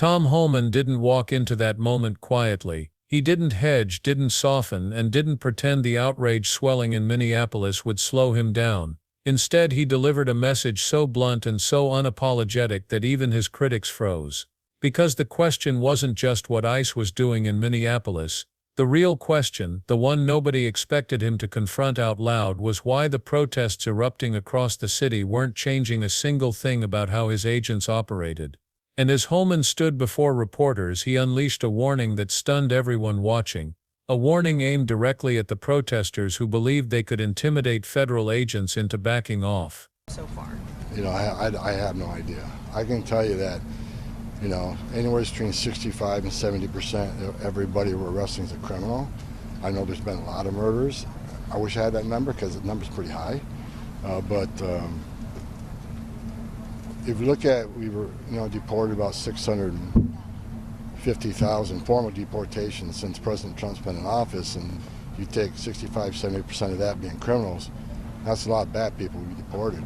Tom Homan didn't walk into that moment quietly. He didn't hedge, didn't soften, and didn't pretend the outrage swelling in Minneapolis would slow him down. Instead, he delivered a message so blunt and so unapologetic that even his critics froze. Because the question wasn't just what ICE was doing in Minneapolis. The real question, the one nobody expected him to confront out loud, was why the protests erupting across the city weren't changing a single thing about how his agents operated. And as Homan stood before reporters, he unleashed a warning that stunned everyone watching. A warning aimed directly at the protesters who believed they could intimidate federal agents into backing off. So far, I have no idea. I can tell you that, anywhere between 65 and 70% of everybody we're arresting is a criminal. I know there's been a lot of murders. I wish I had that number because the number's pretty high. But if you look at, we were, deported about 650,000 formal deportations since President Trump's been in office, and you take 65, 70% of that being criminals, that's a lot of bad people we deported.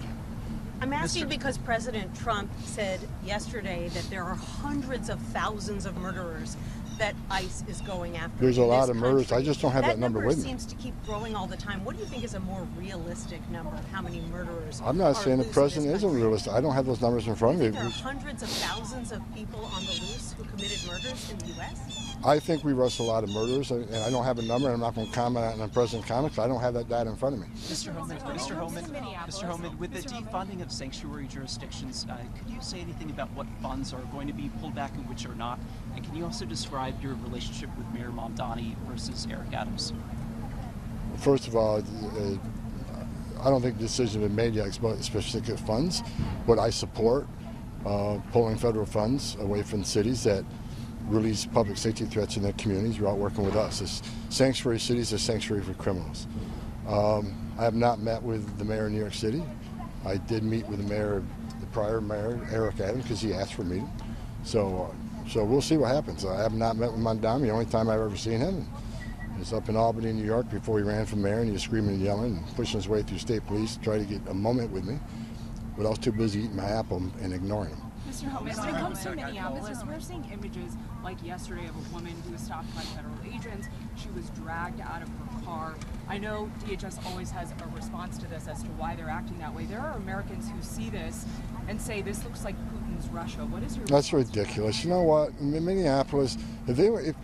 I'm asking because President Trump said yesterday that there are hundreds of thousands of murderers that ICE is going after. There's a lot of murders. I just don't have that number with me. That number seems to keep growing all the time. What do you think is a more realistic number of how many murderers I'm not saying the president isn't realistic. I don't have those numbers in front of me. There are hundreds of thousands of people on the loose who committed murders in the U.S.? I think we arrest a lot of murderers, and I don't have a number, and I'm not going to comment on President comments. I don't have that data in front of me. Mr. Homan, with the defunding of sanctuary jurisdictions, could you say anything about what funds are going to be pulled back and which are not? And can you also describe your relationship with Mayor Mamdani versus Eric Adams? First of all, I don't think decisions have been made yet about specific funds, but I support pulling federal funds away from cities that release public safety threats in their communities. You're out working with us. This sanctuary cities are sanctuary for criminals. I have not met with the mayor of New York City. I did meet with the prior mayor, Eric Adams, because he asked for a meeting. So we'll see what happens. I have not met with Mamdani. The only time I've ever seen him is up in Albany, New York, before he ran for mayor, and he was screaming and yelling and pushing his way through state police to try to get a moment with me. But I was too busy eating my apple and ignoring him. Mr. Homan, when it comes to Minneapolis, we're seeing images like yesterday of a woman who was stopped by federal agents. She was dragged out of her car. I know DHS always has a response to this as to why they're acting that way. There are Americans who see this and say this looks like Putin's Russia. What is your That's ridiculous. You know what? In Minneapolis, let's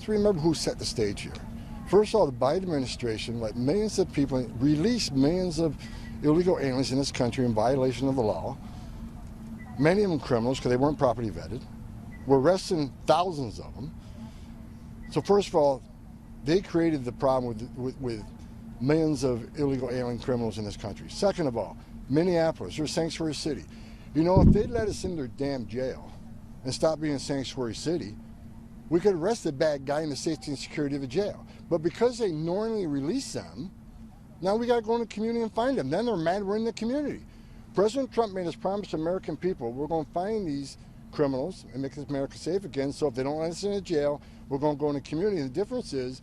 remember who set the stage here. First of all, the Biden administration let millions of people release millions of illegal aliens in this country in violation of the law. Many of them criminals because they weren't properly vetted. We're arresting thousands of them. So first of all, they created the problem with millions of illegal alien criminals in this country. Second of all, Minneapolis, they're a sanctuary city. If they let us in their damn jail and stop being a sanctuary city, we could arrest the bad guy in the safety and security of the jail. But because they normally release them, now we got to go in the community and find them. Then they're mad we're in the community. President Trump made us promise to American people, we're going to find these criminals and make America safe again. So if they don't let us in the jail, we're going to go in the community. The difference is,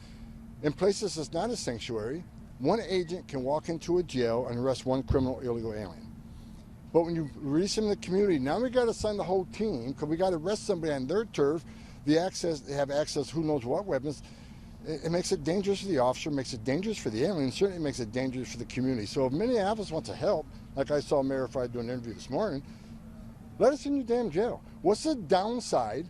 in places that's not a sanctuary, one agent can walk into a jail and arrest one criminal illegal alien. But when you release them in the community, now we got to send the whole team because we got to arrest somebody on their turf. They have access, who knows what weapons. It makes it dangerous for the officer, makes it dangerous for the alien, certainly makes it dangerous for the community. So if Minneapolis wants to help, like I saw Mayor Frye doing an interview this morning, let us in your damn jail. What's the downside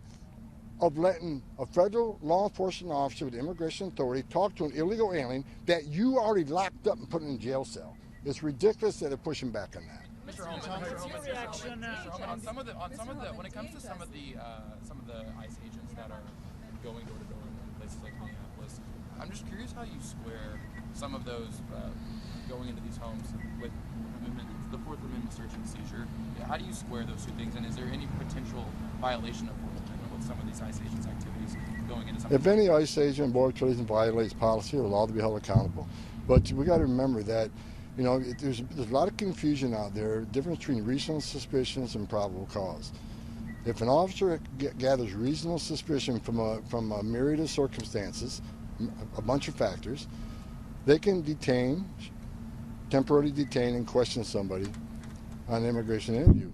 of letting a federal law enforcement officer with immigration authority talk to an illegal alien that you already locked up and put in a jail cell? It's ridiculous that they're pushing back on that. Mr. Homan, on some of the when it comes to some of the ICE agents that are going door to door in places like Minneapolis, I'm just curious how you square some of those going into these homes with the Fourth Amendment search and seizure. How do you square those two things, and is there any potential violation of Fourth Amendment with some of these ICE agents' activities going into some? If any ICE agent, Border Patrol violates policy, they're allowed to be held accountable. But we got to remember that there's a lot of confusion out there, difference between reasonable suspicions and probable cause. If an officer gathers reasonable suspicion from a myriad of circumstances, a bunch of factors, they can temporarily detain and question somebody on an immigration interview.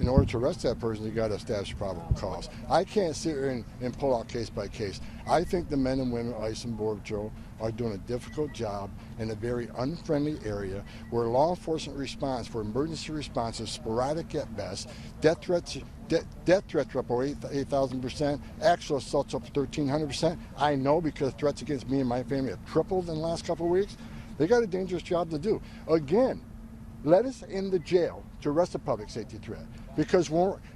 in order to arrest that person, you got to establish probable cause. I can't sit here and pull out case by case. I think the men and women, ICE and Border Patrol, are doing a difficult job in a very unfriendly area where law enforcement response for emergency response is sporadic at best. Death threats are up over 8,000%. Actual assaults up 1,300%. I know because threats against me and my family have tripled in the last couple of weeks. They got a dangerous job to do. Again, let us in the jail to arrest a public safety threat. Because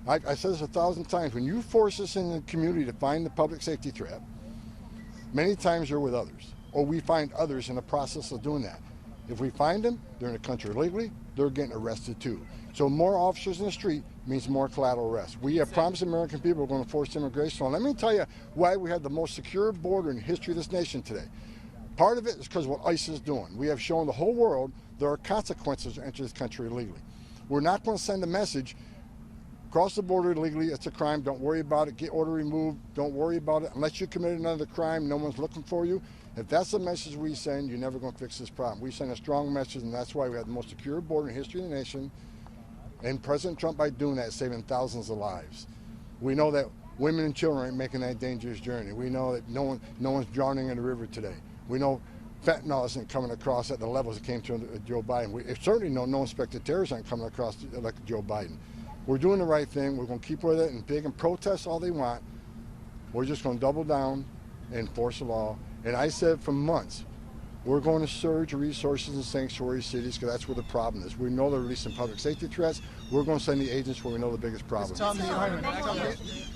I said this 1,000 times, when you force us in the community to find the public safety threat, many times they're with others, or we find others in the process of doing that. If we find them, they're in the country illegally, they're getting arrested too. So more officers in the street means more collateral arrests. We have promised American people we're going to force immigration. So let me tell you why we have the most secure border in the history of this nation today. Part of it is because of what ICE is doing. We have shown the whole world there are consequences to enter this country illegally. We're not going to send a message, cross the border illegally, it's a crime, don't worry about it, get order removed, don't worry about it. Unless you committed another crime, no one's looking for you. If that's the message we send, you're never going to fix this problem. We send a strong message, and that's why we have the most secure border in the history of the nation. And President Trump, by doing that, is saving thousands of lives. We know that women and children aren't making that dangerous journey. We know that no one's drowning in the river today. We know fentanyl isn't coming across at the levels it came to Joe Biden. We certainly know no inspected terrorists aren't coming across like Joe Biden. We're doing the right thing. We're going to keep with it, and they can protest all they want. We're just going to double down and enforce the law. And I said for months, we're going to surge resources in sanctuary cities because that's where the problem is. We know they're releasing public safety threats. We're going to send the agents where we know the biggest problem is.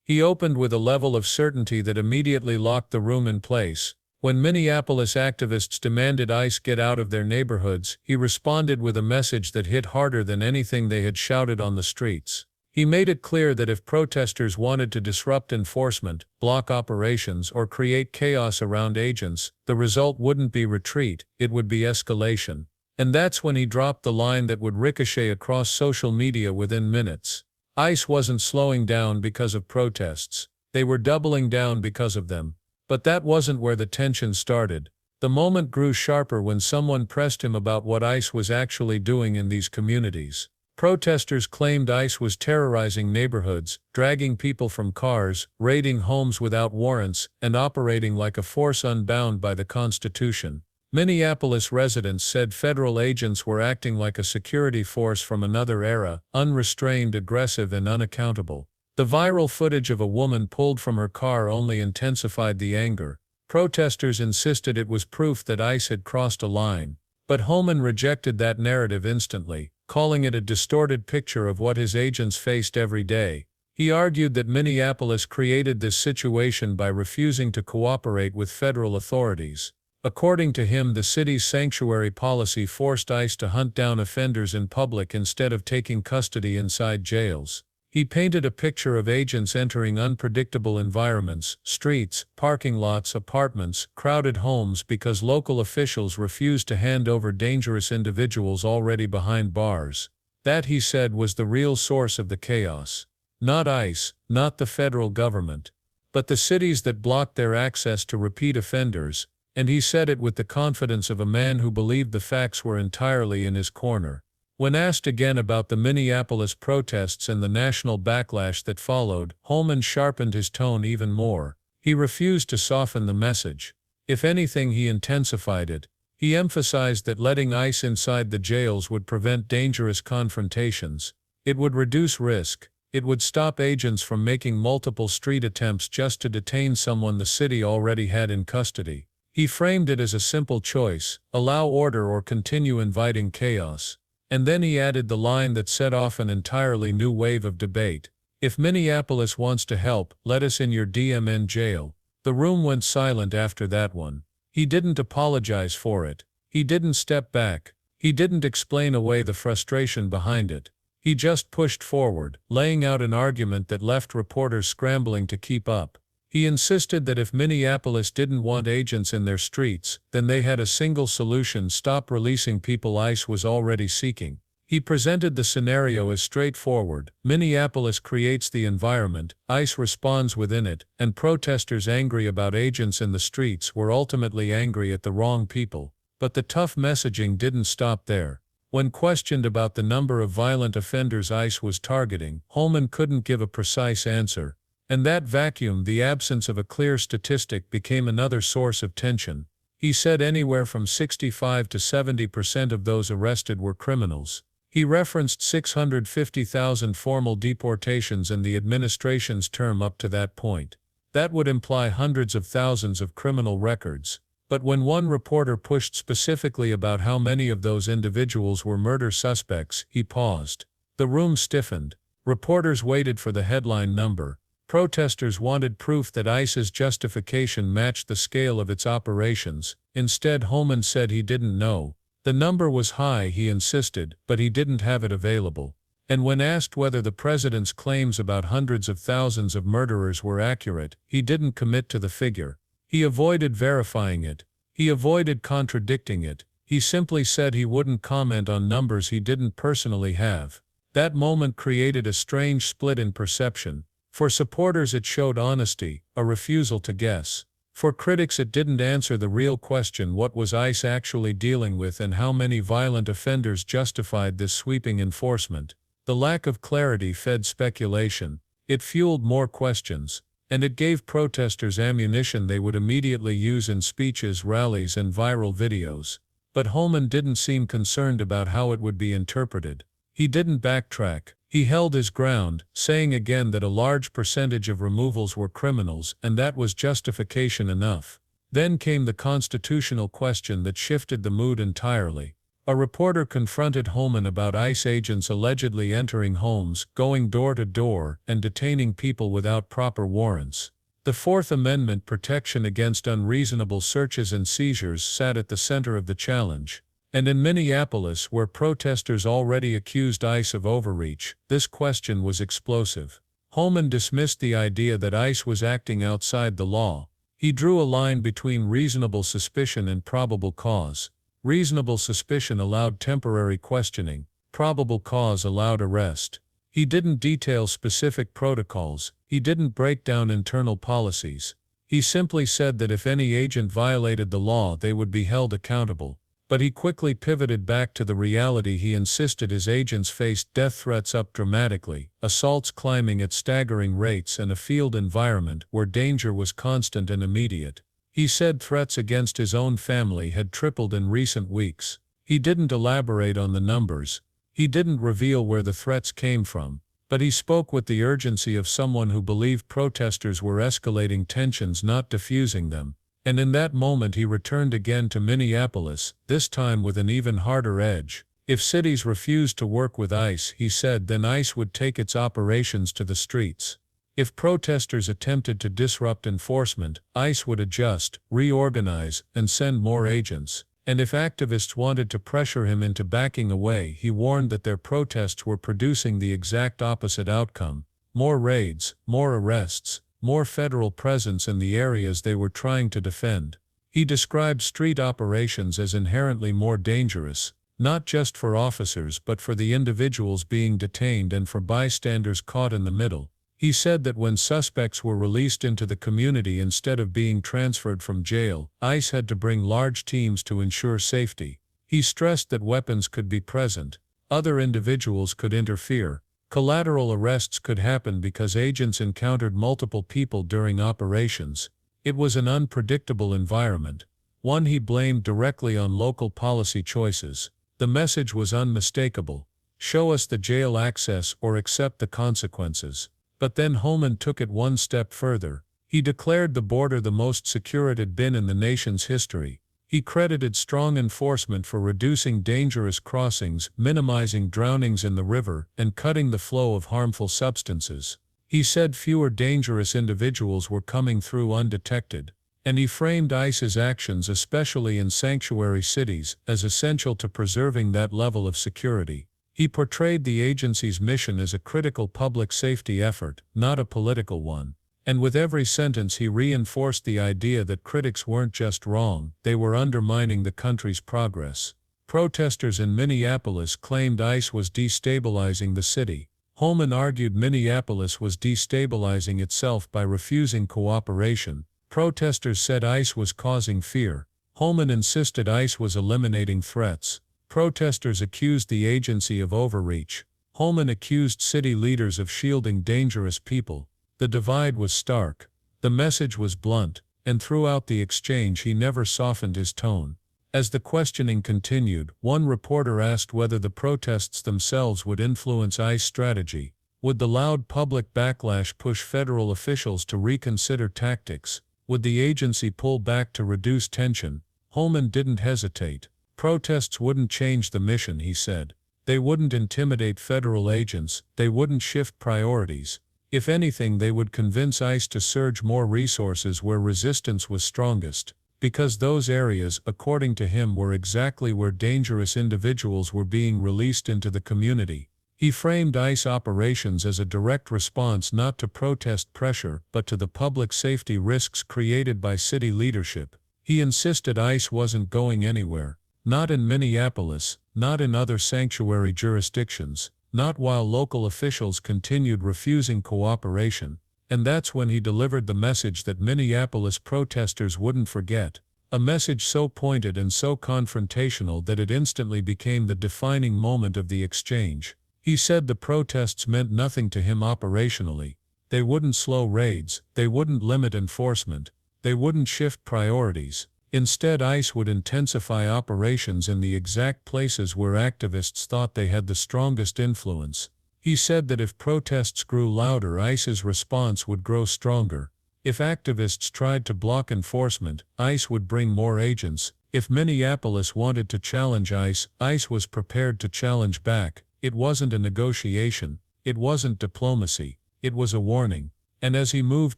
He opened with a level of certainty that immediately locked the room in place. When Minneapolis activists demanded ICE get out of their neighborhoods, he responded with a message that hit harder than anything they had shouted on the streets. He made it clear that if protesters wanted to disrupt enforcement, block operations, or create chaos around agents, the result wouldn't be retreat, it would be escalation. And that's when he dropped the line that would ricochet across social media within minutes. ICE wasn't slowing down because of protests. They were doubling down because of them. But that wasn't where the tension started. The moment grew sharper when someone pressed him about what ICE was actually doing in these communities. Protesters claimed ICE was terrorizing neighborhoods, dragging people from cars, raiding homes without warrants, and operating like a force unbound by the Constitution. Minneapolis residents said federal agents were acting like a security force from another era, unrestrained, aggressive, and unaccountable. The viral footage of a woman pulled from her car only intensified the anger. Protesters insisted it was proof that ICE had crossed a line. But Homan rejected that narrative instantly, calling it a distorted picture of what his agents faced every day. He argued that Minneapolis created this situation by refusing to cooperate with federal authorities. According to him, the city's sanctuary policy forced ICE to hunt down offenders in public instead of taking custody inside jails. He painted a picture of agents entering unpredictable environments, streets, parking lots, apartments, crowded homes because local officials refused to hand over dangerous individuals already behind bars. That, he said, was the real source of the chaos. Not ICE, not the federal government, but the cities that blocked their access to repeat offenders, and he said it with the confidence of a man who believed the facts were entirely in his corner. When asked again about the Minneapolis protests and the national backlash that followed, Homan sharpened his tone even more. He refused to soften the message. If anything, he intensified it. He emphasized that letting ICE inside the jails would prevent dangerous confrontations. It would reduce risk. It would stop agents from making multiple street attempts just to detain someone the city already had in custody. He framed it as a simple choice: allow order or continue inviting chaos. And then he added the line that set off an entirely new wave of debate. If Minneapolis wants to help, let us in your DMN jail. The room went silent after that one. He didn't apologize for it. He didn't step back. He didn't explain away the frustration behind it. He just pushed forward, laying out an argument that left reporters scrambling to keep up. He insisted that if Minneapolis didn't want agents in their streets, then they had a single solution: stop releasing people ICE was already seeking. He presented the scenario as straightforward. Minneapolis creates the environment, ICE responds within it, and protesters angry about agents in the streets were ultimately angry at the wrong people. But the tough messaging didn't stop there. When questioned about the number of violent offenders ICE was targeting, Homan couldn't give a precise answer, and that vacuum, the absence of a clear statistic, became another source of tension. He said anywhere from 65 to 70% of those arrested were criminals. He referenced 650,000 formal deportations in the administration's term up to that point. That would imply hundreds of thousands of criminal records. But when one reporter pushed specifically about how many of those individuals were murder suspects, he paused. The room stiffened. Reporters waited for the headline number. Protesters wanted proof that ICE's justification matched the scale of its operations. Instead, Homan said he didn't know. The number was high, he insisted, but he didn't have it available. And when asked whether the president's claims about hundreds of thousands of murderers were accurate, he didn't commit to the figure. He avoided verifying it. He avoided contradicting it. He simply said he wouldn't comment on numbers he didn't personally have. That moment created a strange split in perception. For supporters it showed honesty, a refusal to guess. For critics it didn't answer the real question: what was ICE actually dealing with and how many violent offenders justified this sweeping enforcement? The lack of clarity fed speculation. It fueled more questions. And it gave protesters ammunition they would immediately use in speeches, rallies, and viral videos. But Homan didn't seem concerned about how it would be interpreted. He didn't backtrack. He held his ground, saying again that a large percentage of removals were criminals, and that was justification enough. Then came the constitutional question that shifted the mood entirely. A reporter confronted Homan about ICE agents allegedly entering homes, going door to door, and detaining people without proper warrants. The Fourth Amendment protection against unreasonable searches and seizures sat at the center of the challenge. And in Minneapolis, where protesters already accused ICE of overreach, this question was explosive. Homan dismissed the idea that ICE was acting outside the law. He drew a line between reasonable suspicion and probable cause. Reasonable suspicion allowed temporary questioning. Probable cause allowed arrest. He didn't detail specific protocols. He didn't break down internal policies. He simply said that if any agent violated the law, they would be held accountable. But he quickly pivoted back to the reality. He insisted his agents faced death threats up dramatically, assaults climbing at staggering rates, and a field environment where danger was constant and immediate. He said threats against his own family had tripled in recent weeks. He didn't elaborate on the numbers. He didn't reveal where the threats came from. But he spoke with the urgency of someone who believed protesters were escalating tensions, not diffusing them. And in that moment he returned again to Minneapolis, this time with an even harder edge. If cities refused to work with ICE, he said, then ICE would take its operations to the streets. If protesters attempted to disrupt enforcement, ICE would adjust, reorganize, and send more agents. And if activists wanted to pressure him into backing away, he warned that their protests were producing the exact opposite outcome: more raids, more arrests, more federal presence in the areas they were trying to defend. He described street operations as inherently more dangerous, not just for officers but for the individuals being detained and for bystanders caught in the middle. He said that when suspects were released into the community instead of being transferred from jail, ICE had to bring large teams to ensure safety. He stressed that weapons could be present. Other individuals could interfere. Collateral arrests could happen because agents encountered multiple people during operations. It was an unpredictable environment, one he blamed directly on local policy choices. The message was unmistakable: show us the jail access or accept the consequences. But then Homan took it one step further. He declared the border the most secure it had been in the nation's history. He credited strong enforcement for reducing dangerous crossings, minimizing drownings in the river, and cutting the flow of harmful substances. He said fewer dangerous individuals were coming through undetected. And he framed ICE's actions, especially in sanctuary cities, as essential to preserving that level of security. He portrayed the agency's mission as a critical public safety effort, not a political one. And with every sentence he reinforced the idea that critics weren't just wrong, they were undermining the country's progress. Protesters in Minneapolis claimed ICE was destabilizing the city. Homan argued Minneapolis was destabilizing itself by refusing cooperation. Protesters said ICE was causing fear. Homan insisted ICE was eliminating threats. Protesters accused the agency of overreach. Homan accused city leaders of shielding dangerous people. The divide was stark. The message was blunt, and throughout the exchange he never softened his tone. As the questioning continued, one reporter asked whether the protests themselves would influence ICE strategy. Would the loud public backlash push federal officials to reconsider tactics? Would the agency pull back to reduce tension? Homan didn't hesitate. Protests wouldn't change the mission, he said. They wouldn't intimidate federal agents, they wouldn't shift priorities. If anything, they would convince ICE to surge more resources where resistance was strongest, because those areas, according to him, were exactly where dangerous individuals were being released into the community. He framed ICE operations as a direct response not to protest pressure but to the public safety risks created by city leadership. He insisted ICE wasn't going anywhere, not in Minneapolis, not in other sanctuary jurisdictions, not while local officials continued refusing cooperation. And that's when he delivered the message that Minneapolis protesters wouldn't forget, a message so pointed and so confrontational that it instantly became the defining moment of the exchange. He said the protests meant nothing to him operationally. They wouldn't slow raids, they wouldn't limit enforcement, they wouldn't shift priorities. Instead, ICE would intensify operations in the exact places where activists thought they had the strongest influence. He said that if protests grew louder, ICE's response would grow stronger. If activists tried to block enforcement, ICE would bring more agents. If Minneapolis wanted to challenge ICE, ICE was prepared to challenge back. It wasn't a negotiation, it wasn't diplomacy, it was a warning. And as he moved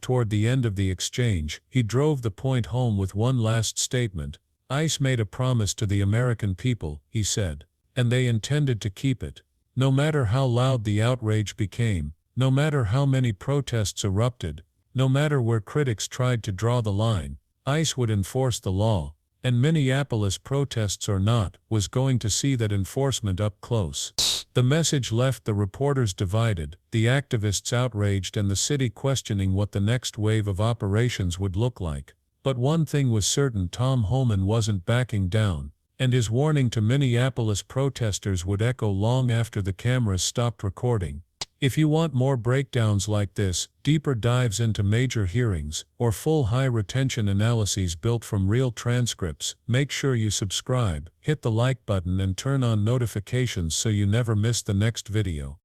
toward the end of the exchange, he drove the point home with one last statement. ICE made a promise to the American people, he said, and they intended to keep it. No matter how loud the outrage became, no matter how many protests erupted, no matter where critics tried to draw the line, ICE would enforce the law. And Minneapolis, protests or not, was going to see that enforcement up close. The message left the reporters divided, the activists outraged, and the city questioning what the next wave of operations would look like. But one thing was certain: Tom Homan wasn't backing down, and his warning to Minneapolis protesters would echo long after the cameras stopped recording. If you want more breakdowns like this, deeper dives into major hearings, or full high-retention analyses built from real transcripts, make sure you subscribe, hit the like button and turn on notifications so you never miss the next video.